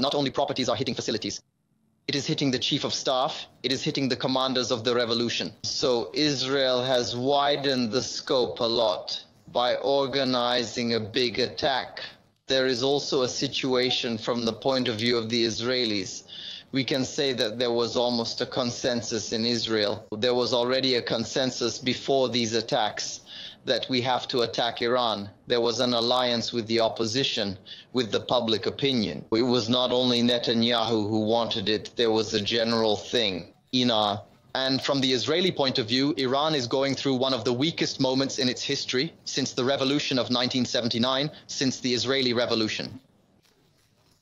Not only properties are hitting facilities, it is hitting the chief of staff, it is hitting the commanders of the revolution. So Israel has widened the scope a lot by organizing a big attack. There is also a situation from the point of view of the Israelis. We can say that there was almost a consensus in Israel. There was already a consensus before these attacks that we have to attack Iran. There was an alliance with the opposition, with the public opinion. It was not only Netanyahu who wanted it, there was a general thing. And from the Israeli point of view, Iran is going through one of the weakest moments in its history since the revolution of 1979, since the Israeli Revolution.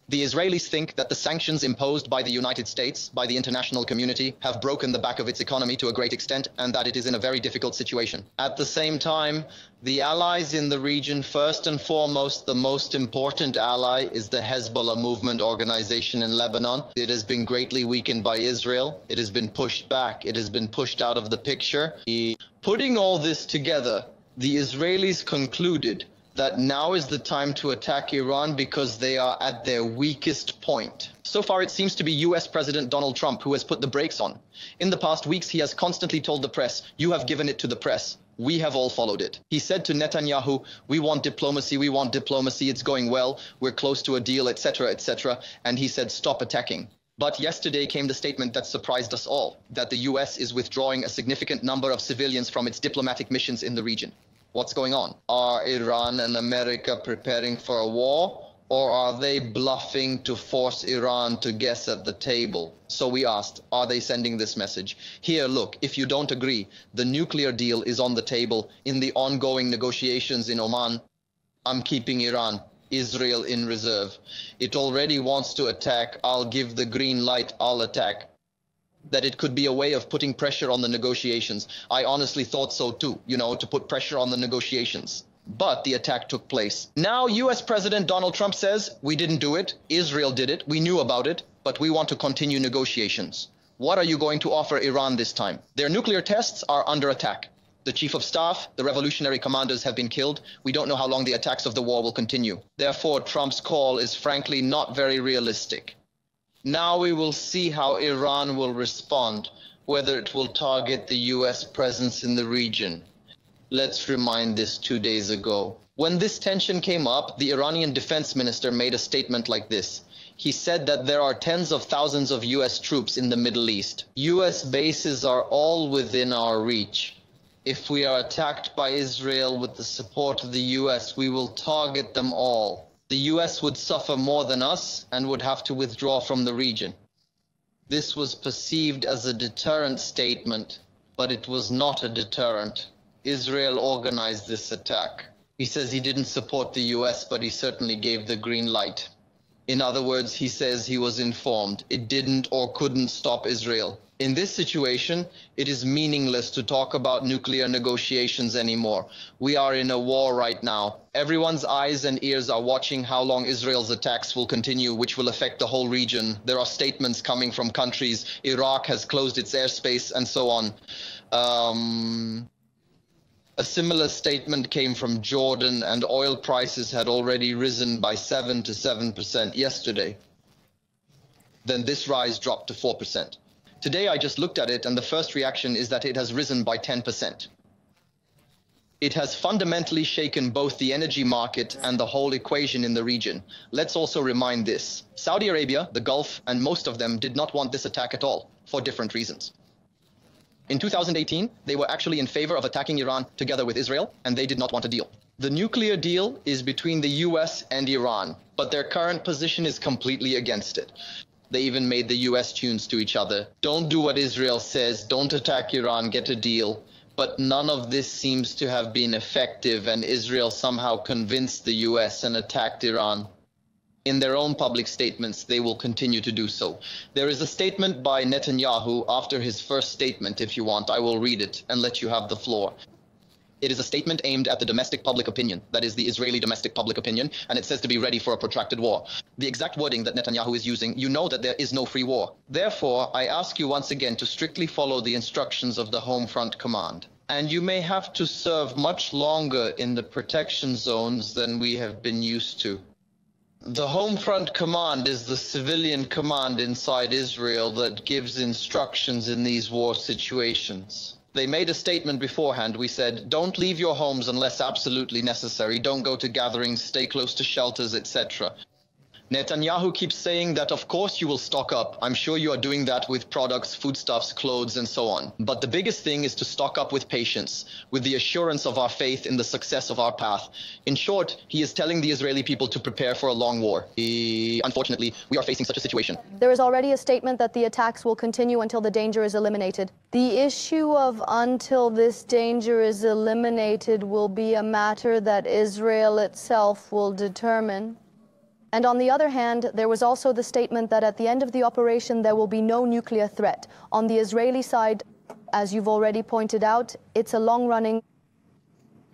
The Israelis think that the sanctions imposed by the United States, by the international community, have broken the back of its economy to a great extent, and that it is in a very difficult situation. At the same time, the allies in the region, first and foremost, the most important ally is the Hezbollah movement organization in Lebanon. It has been greatly weakened by Israel. It has been pushed back. It has been pushed out of the picture. Putting all this together, the Israelis concluded that now is the time to attack Iran because they are at their weakest point. So far, it seems to be US President Donald Trump who has put the brakes on. In the past weeks, he has constantly told the press, "You have given it to the press. We have all followed it." He said to Netanyahu, "We want diplomacy, it's going well, we're close to a deal, etc., etc." And he said, "Stop attacking." But yesterday came the statement that surprised us all, that the US is withdrawing a significant number of civilians from its diplomatic missions in the region. What's going on? Are Iran and America preparing for a war, or are they bluffing to force Iran to guess at the table? So we asked, are they sending this message? Here, look, if you don't agree, the nuclear deal is on the table in the ongoing negotiations in Oman. I'm keeping Iran, Israel in reserve. It already wants to attack. I'll give the green light, I'll attack. That it could be a way of putting pressure on the negotiations. I honestly thought so too, to put pressure on the negotiations. But the attack took place. Now US President Donald Trump says, we didn't do it, Israel did it, we knew about it, but we want to continue negotiations. What are you going to offer Iran this time? Their nuclear tests are under attack. The chief of staff, the revolutionary commanders have been killed. We don't know how long the attacks of the war will continue. Therefore, Trump's call is frankly not very realistic. Now we will see how Iran will respond, whether it will target the US presence in the region. Let's remind this 2 days ago. When this tension came up, the Iranian defense minister made a statement like this. He said that there are tens of thousands of US troops in the Middle East. US bases are all within our reach. If we are attacked by Israel with the support of the US, we will target them all. The US would suffer more than us and would have to withdraw from the region. This was perceived as a deterrent statement, but it was not a deterrent. Israel organized this attack. He says he didn't support the US, but he certainly gave the green light. In other words, he says he was informed. It didn't or couldn't stop Israel. In this situation, it is meaningless to talk about nuclear negotiations anymore. We are in a war right now. Everyone's eyes and ears are watching how long Israel's attacks will continue, which will affect the whole region. There are statements coming from countries. Iraq has closed its airspace and so on. A similar statement came from Jordan, and oil prices had already risen by 7% to 7% yesterday. Then this rise dropped to 4%. Today I just looked at it, and the first reaction is that it has risen by 10%. It has fundamentally shaken both the energy market and the whole equation in the region. Let's also remind this. Saudi Arabia, the Gulf, and most of them did not want this attack at all, for different reasons. In 2018, they were actually in favor of attacking Iran together with Israel, and they did not want a deal. The nuclear deal is between the US and Iran, but their current position is completely against it. They even made the US tunes to each other. Don't do what Israel says, don't attack Iran, get a deal. But none of this seems to have been effective, and Israel somehow convinced the US and attacked Iran. In their own public statements, they will continue to do so. There is a statement by Netanyahu after his first statement. If you want, I will read it and let you have the floor. It is a statement aimed at the domestic public opinion, that is the Israeli domestic public opinion, and it says to be ready for a protracted war. The exact wording that Netanyahu is using, you know that there is no free war. Therefore, I ask you once again to strictly follow the instructions of the Home Front Command. And you may have to serve much longer in the protection zones than we have been used to. The Home Front Command is the civilian command inside Israel that gives instructions in these war situations. They made a statement beforehand. We said, don't leave your homes unless absolutely necessary. Don't go to gatherings, stay close to shelters, etc. Netanyahu keeps saying that of course you will stock up. I'm sure you are doing that with products, foodstuffs, clothes, and so on. But the biggest thing is to stock up with patience, with the assurance of our faith in the success of our path. In short, he is telling the Israeli people to prepare for a long war. Unfortunately, we are facing such a situation. There is already a statement that the attacks will continue until the danger is eliminated. The issue of until this danger is eliminated will be a matter that Israel itself will determine. And on the other hand, there was also the statement that at the end of the operation, there will be no nuclear threat. On the Israeli side, as you've already pointed out, it's a long-running,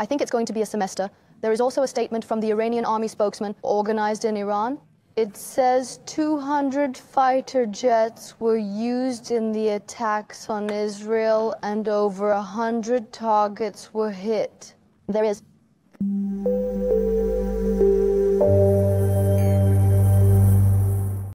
I think it's going to be a semester. There is also a statement from the Iranian army spokesman organized in Iran. It says 200 fighter jets were used in the attacks on Israel and over 100 targets were hit. There is